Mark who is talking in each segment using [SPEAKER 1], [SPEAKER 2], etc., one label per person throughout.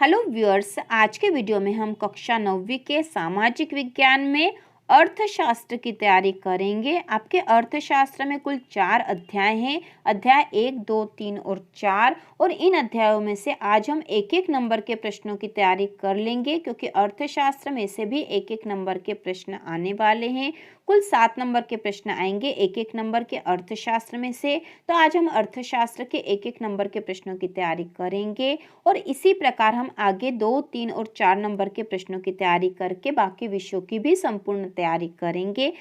[SPEAKER 1] Hello viewers, आज के video में हम कक्षा 9वीं के सामाजिक विज्ञान में अर्थशास्त्र की तैयारी करेंगे। आपके अर्थशास्त्र में कुल 4 अध्याय हैं, अध्याय 1, 2, 3 और 4। और इन अध्यायों में से आज हम एक एक नंबर के प्रश्नों की तैयारी कर लेंगे, क्योंकि अर्थशास्त्र में से भी एक एक नंबर के प्रश्न आने वाले हैं। कुल 7 नंबर के प्रश्न आएंगे एक एक नंबर के अर्थशास्त्र में से। तो आज हम अर्थशास्त्र के एक एक नंबर के प्रश्नों की तैयारी करेंगे और इसी प्रकार हम आगे 2, 3 और 4 नंबर के प्रश्नों की तैयारी करके बाकी विषयों की भी संपूर्ण तैयारी करेंगे।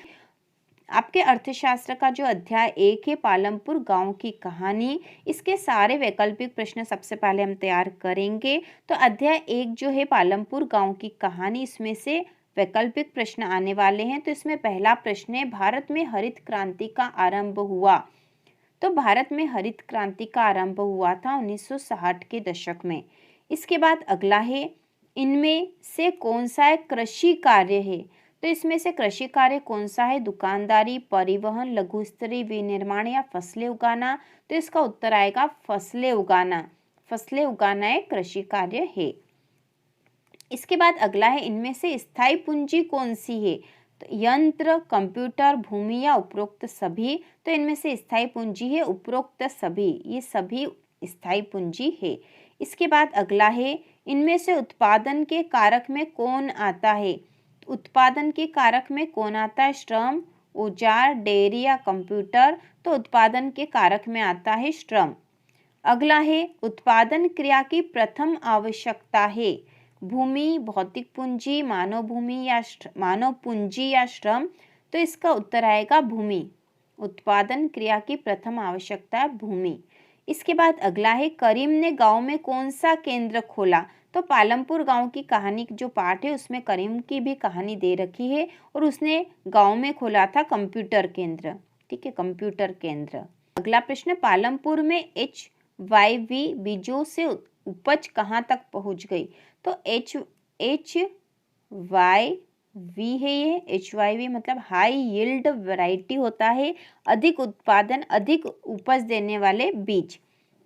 [SPEAKER 1] आपके अर्थशास्त्र का जो अध्याय 1 है, पालमपुर गांव की कहानी, इसके सारे वैकल्पिक प्रश्न सबसे पहले हम तैयार करेंगे। तो अध्याय 1 जो है पालमपुर गांव की कहानी, इसमें से वैकल्पिक प्रश्न आने वाले हैं। तो इसमें पहला प्रश्न है, भारत में हरित क्रांति का आरंभ हुआ। तो भारत में हरित क्रांति का आरंभ हुआ था 1960 के दशक में। इसके बाद अगला है, इनमें से कौन सा एक कृषि कार्य है। तो इसमें से कृषि कार्य कौन सा है, दुकानदारी, परिवहन, लघु स्तरीय विनिर्माण या फसलें उगाना। तो इसका उत्तर आएगा फसलें उगाना। फसलें उगाना एक कृषि कार्य है। इसके बाद अगला है, इनमें से स्थायी पूंजी कौन सी है। तो यंत्र, कंप्यूटर, भूमि या उपरोक्त सभी। तो इनमें से स्थायी पूंजी है उपरोक्त सभी, ये सभी स्थायी पूंजी है। इसके बाद अगला है, इनमें से उत्पादन के कारक में कौन आता है। उत्पादन के कारक में कौन आता है, श्रम, औजार, डेयरी या कंप्यूटर। तो उत्पादन के कारक में आता है श्रम। अगला है, उत्पादन क्रिया की प्रथम आवश्यकता है भूमि, भौतिक पूंजी, मानव पूंजी या श्रम। तो इसका उत्तर आएगा भूमि। उत्पादन क्रिया की प्रथम आवश्यकता है भूमि। इसके बाद अगला है, करीम ने गांव में कौन सा केंद्र खोला। तो पालमपुर गांव की कहानी जो पाठ है उसमें करीम की भी कहानी दे रखी है और उसने गांव में खोला था कंप्यूटर केंद्र। ठीक है, कंप्यूटर केंद्र। अगला प्रश्न, पालमपुर में HYV बीजों से उपज कहाँ तक पहुंच गई। तो HYV है, ये HYV मतलब हाई यील्ड वैरायटी होता है, अधिक उत्पादन, अधिक उपज देने वाले बीज।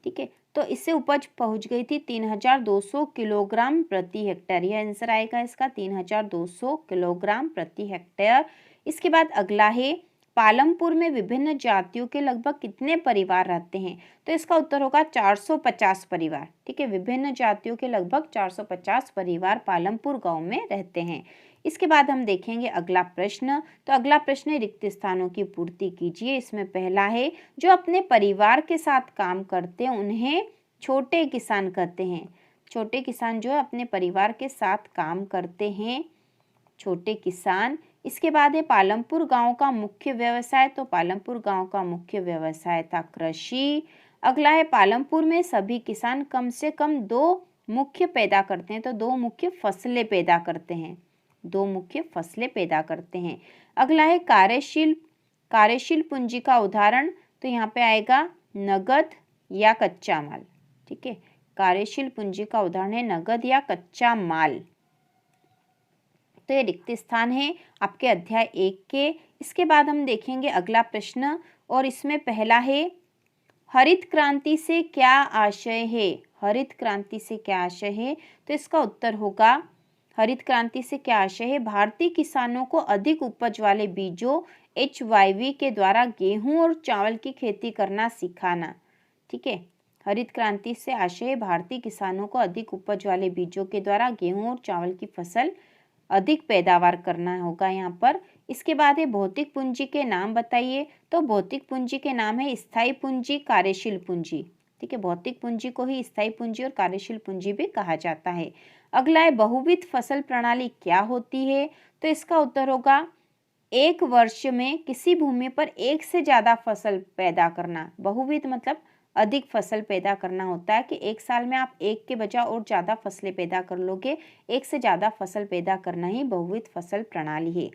[SPEAKER 1] ठीक है, तो इससे उपज पहुंच गई थी 3200 किलोग्राम प्रति हेक्टेयर। यह आंसर आएगा इसका 3200 किलोग्राम प्रति हेक्टेयर। इसके बाद अगला है, पालमपुर में विभिन्न जातियों के लगभग कितने परिवार रहते हैं। तो इसका उत्तर होगा 450 परिवार। ठीक है, विभिन्न जातियों के लगभग 450 परिवार पालमपुर गांव में रहते हैं। इसके बाद हम देखेंगे अगला प्रश्न। तो अगला प्रश्न है, रिक्त स्थानों की पूर्ति कीजिए। इसमें पहला है, जो अपने परिवार के साथ काम करते हैं उन्हें छोटे किसान कहते हैं। छोटे किसान जो है अपने परिवार के साथ काम करते हैं, छोटे किसान। इसके बाद है, पालमपुर गांव का मुख्य व्यवसाय। तो पालमपुर गांव का मुख्य व्यवसाय था कृषि। अगला है, पालमपुर में सभी किसान कम से कम 2 मुख्य पैदा करते हैं। तो 2 मुख्य फसलें पैदा करते हैं, 2 मुख्य फसलें पैदा करते हैं। अगला है, कार्यशील पूंजी का उदाहरण। तो यहाँ पे आएगा नगद या कच्चा माल। ठीक है, कार्यशील पूंजी का उदाहरण है नगद या कच्चा माल। तो ये रिक्त स्थान है आपके अध्याय 1 के। इसके बाद हम देखेंगे अगला प्रश्न और इसमें पहला है, हरित क्रांति से क्या आशय है। हरित क्रांति से क्या आशय है। तो इसका उत्तर होगा, हरित क्रांति से क्या आशय है, भारतीय किसानों को अधिक उपज वाले बीजों HYV के द्वारा गेहूं और चावल की खेती करना सिखाना। ठीक है, हरित क्रांति से आशय है भारतीय किसानों को अधिक उपज वाले बीजों के द्वारा गेहूं और चावल की फसल अधिक पैदावार करना होगा यहाँ पर। इसके बाद है, भौतिक पूंजी के नाम बताइए। तो भौतिक पूंजी के नाम है स्थायी पूंजी, कार्यशील पूंजी। ठीक है, भौतिक पूंजी को ही स्थायी पूंजी और कार्यशील पूंजी भी कहा जाता है। अगला है, बहुविध फसल प्रणाली क्या होती है। तो इसका उत्तर होगा, एक वर्ष में किसी भूमि पर एक से ज्यादा फसल पैदा करना। बहुविध मतलब अधिक फसल पैदा करना होता है कि एक साल में आप एक के बजाय और ज़्यादा फसलें पैदा कर लोगे। एक से ज़्यादा फसल पैदा करना ही बहुविध फसल प्रणाली है।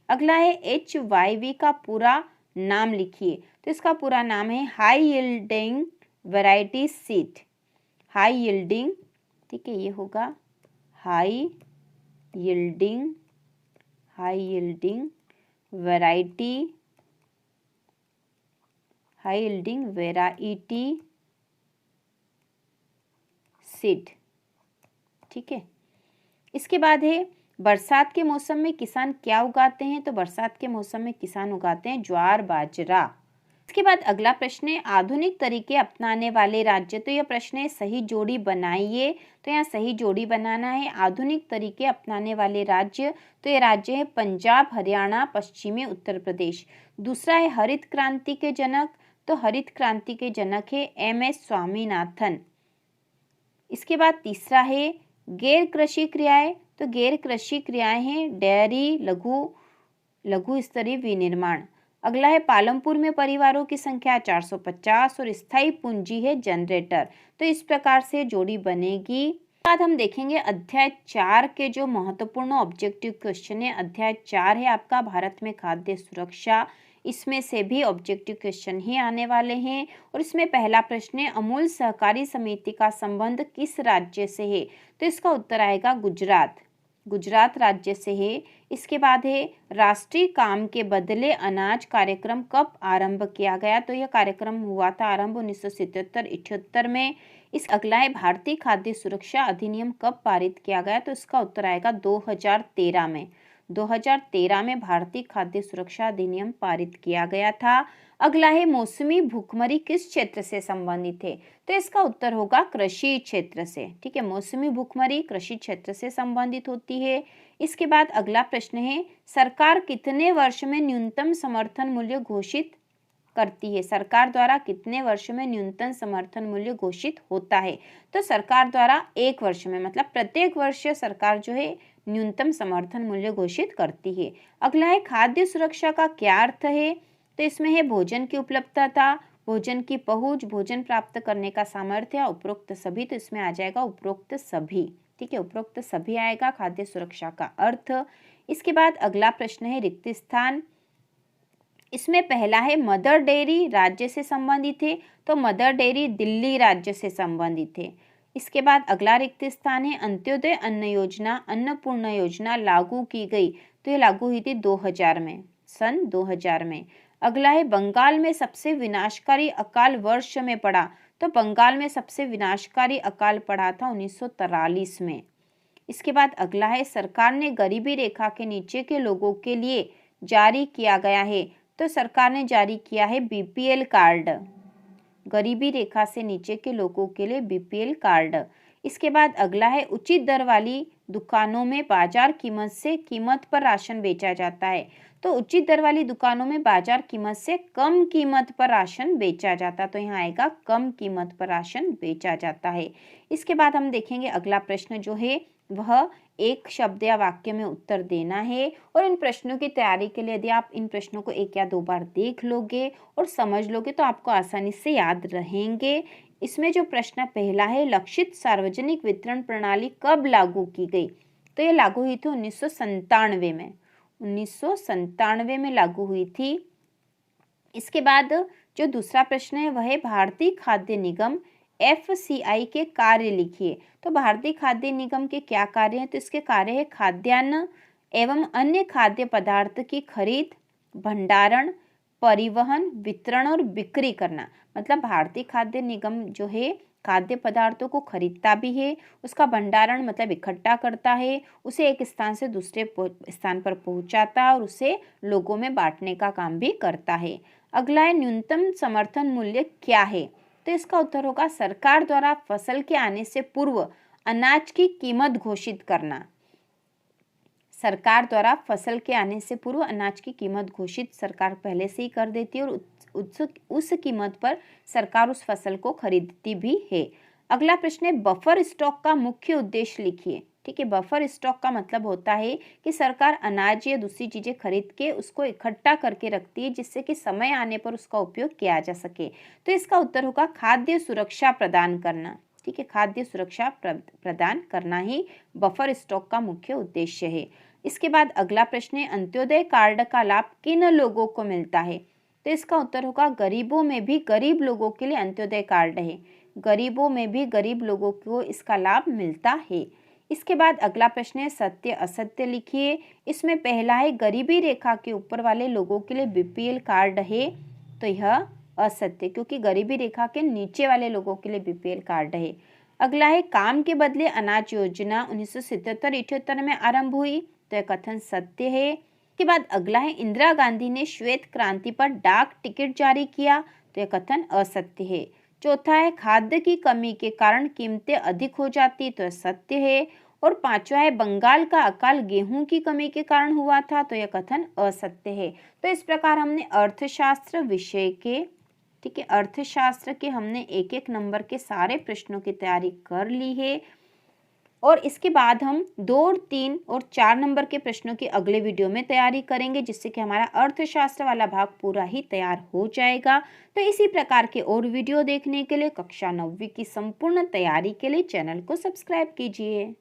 [SPEAKER 1] अगला है, HYV का पूरा नाम लिखिए। तो इसका पूरा नाम है high yielding variety seed. High yielding, ठीक है, ये होगा high yielding variety, high yielding variety seed. ठीक है। इसके बाद है बरसात के मौसम में किसान क्या उगाते हैं, तो बरसात के मौसम में किसान उगाते हैं ज्वार बाजरा। इसके बाद अगला प्रश्न है आधुनिक तरीके अपनाने वाले राज्य, तो यह प्रश्न है सही जोड़ी बनाइए। तो यहाँ सही जोड़ी बनाना है आधुनिक तरीके अपनाने वाले राज्य, तो ये राज्य है पंजाब, हरियाणा, पश्चिमी उत्तर प्रदेश। दूसरा है हरित क्रांति के जनक, तो हरित क्रांति के जनक है MS स्वामीनाथन। इसके बाद तीसरा है गैर कृषि क्रियाएं, तो गैर कृषि क्रियाएं हैं डेयरी, लघु स्तरीय विनिर्माण। अगला है पालमपुर में परिवारों की संख्या 450 और स्थायी पूंजी है जनरेटर। तो इस प्रकार से जोड़ी बनेगी। बाद हम देखेंगे अध्याय 4 के जो महत्वपूर्ण ऑब्जेक्टिव क्वेश्चन है। अध्याय 4 है आपका भारत में खाद्य सुरक्षा, इसमें से भी ऑब्जेक्टिव क्वेश्चन ही आने वाले हैं। और इसमें पहला प्रश्न है अमूल सहकारी समिति का संबंध किस राज्य से है, तो इसका उत्तर आएगा गुजरात, गुजरात राज्य से है। इसके बाद है राष्ट्रीय काम के बदले अनाज कार्यक्रम कब आरंभ किया गया, तो यह कार्यक्रम हुआ था आरंभ 1977-78 में। इस अगला है भारतीय खाद्य सुरक्षा अधिनियम कब पारित किया गया, तो इसका उत्तर आएगा 2013 में। 2013 में भारतीय खाद्य सुरक्षा अधिनियम पारित किया गया था। अगला है मौसमी भूखमरी किस क्षेत्र से संबंधित है, तो इसका उत्तर होगा कृषि क्षेत्र से, ठीक है। मौसमी भूखमरी कृषि क्षेत्र से संबंधित होती है। इसके बाद अगला प्रश्न है सरकार कितने वर्ष में न्यूनतम समर्थन मूल्य घोषित करती है, सरकार द्वारा कितने वर्ष में न्यूनतम समर्थन मूल्य घोषित होता है, तो सरकार द्वारा 1 वर्ष में, मतलब प्रत्येक वर्ष सरकार जो है न्यूनतम समर्थन मूल्य घोषित करती है। अगला है खाद्य सुरक्षा का क्या अर्थ है, तो इसमें है भोजन की उपलब्धता, भोजन की पहुंच, भोजन प्राप्त करने का सामर्थ्य, उपरोक्त सभी, तो इसमें आ जाएगा उपरोक्त सभी, ठीक है। उपरोक्त सभी आएगा खाद्य सुरक्षा का अर्थ। इसके बाद अगला प्रश्न है रिक्त स्थान, इसमें पहला है मदर डेयरी राज्य से संबंधित है, तो मदर डेयरी दिल्ली राज्य से संबंधित है। इसके बाद अगला रिक्त स्थान है अंत्योदय अन्न योजना, अन्नपूर्णा योजना लागू की गई, तो ये लागू हुई थी 2000 में, सन 2000 में। अगला है बंगाल में सबसे विनाशकारी अकाल वर्ष में पड़ा, तो बंगाल में सबसे विनाशकारी अकाल पड़ा था 1943 में। इसके बाद अगला है सरकार ने गरीबी रेखा के नीचे के लोगों के लिए जारी किया गया है, तो सरकार ने जारी किया है BPL कार्ड, गरीबी रेखा से नीचे के लोगों के लिए BPL कार्ड। इसके बाद अगला है उचित दर वाली दुकानों में बाजार कीमत से कीमत पर राशन बेचा जाता है, तो उचित दर वाली दुकानों में बाजार कीमत से कम कीमत पर राशन बेचा जाता है, तो यहाँ आएगा कम कीमत पर राशन बेचा जाता है। इसके बाद हम देखेंगे अगला प्रश्न जो है वह एक शब्द या वाक्य में उत्तर देना है। और इन प्रश्नों की तैयारी के लिए यदि आप इन प्रश्नों को 1 या 2 बार देख लोगे और समझ लोगे तो आपको आसानी से याद रहेंगे। इसमें जो प्रश्न पहला है लक्षित सार्वजनिक वितरण प्रणाली कब लागू की गई, तो ये लागू हुई थी 1997 में, 1997 में लागू हुई थी। इसके बाद जो दूसरा प्रश्न है वह है भारतीय खाद्य निगम FCI के कार्य लिखिए, तो भारतीय खाद्य निगम के क्या कार्य हैं, तो इसके कार्य है खाद्यान्न एवं अन्य खाद्य पदार्थ की खरीद, भंडारण, परिवहन, वितरण और बिक्री करना। मतलब भारतीय खाद्य निगम जो है खाद्य पदार्थों को खरीदता भी है, उसका भंडारण मतलब इकट्ठा करता है, उसे एक स्थान से दूसरे स्थान पर पहुंचाता है और उसे लोगों में बांटने का काम भी करता है। अगला है न्यूनतम समर्थन मूल्य क्या है, तो इसका उत्तर होगा सरकार द्वारा फसल के आने से पूर्व अनाज की कीमत घोषित करना। सरकार द्वारा फसल के आने से पूर्व अनाज की कीमत घोषित सरकार पहले से ही कर देती है और उस कीमत पर सरकार उस फसल को खरीदती भी है। अगला प्रश्न है बफर स्टॉक का मुख्य उद्देश्य लिखिए, ठीक है। बफर स्टॉक का मतलब होता है कि सरकार अनाज या दूसरी चीजें खरीद के उसको इकट्ठा करके रखती है जिससे कि समय आने पर उसका उपयोग किया जा सके, तो इसका उत्तर होगा खाद्य सुरक्षा प्रदान करना, ठीक है। खाद्य सुरक्षा प्रदान करना ही बफर स्टॉक का मुख्य उद्देश्य है। इसके बाद अगला प्रश्न है अंत्योदय कार्ड का लाभ किन लोगों को मिलता है, तो इसका उत्तर होगा गरीबों में भी गरीब लोगों के लिए अंत्योदय कार्ड है, गरीबों में भी गरीब लोगों को इसका लाभ मिलता है। इसके बाद अगला प्रश्न है सत्य असत्य लिखिए, इसमें पहला है गरीबी रेखा के ऊपर वाले लोगों के लिए BPL कार्ड है, तो यह असत्य, क्योंकि गरीबी रेखा के नीचे वाले लोगों के लिए BPL कार्ड है। अगला है काम के बदले अनाज योजना 1977-78 में आरंभ हुई, तो यह कथन सत्य है। के बाद अगला है इंदिरा गांधी ने श्वेत क्रांति पर डाक टिकट जारी किया, तो यह कथन असत्य है। चौथा है खाद्य की कमी के कारण कीमतें अधिक हो जाती, तो यह सत्य है। और पांचवा है बंगाल का अकाल गेहूं की कमी के कारण हुआ था, तो यह कथन असत्य है। तो इस प्रकार हमने अर्थशास्त्र विषय के, ठीक है, अर्थशास्त्र के हमने एक एक नंबर के सारे प्रश्नों की तैयारी कर ली है। और इसके बाद हम 2, 3 और 4 नंबर के प्रश्नों की अगले वीडियो में तैयारी करेंगे, जिससे कि हमारा अर्थशास्त्र वाला भाग पूरा ही तैयार हो जाएगा। तो इसी प्रकार के और वीडियो देखने के लिए कक्षा 9वीं की संपूर्ण तैयारी के लिए चैनल को सब्सक्राइब कीजिए।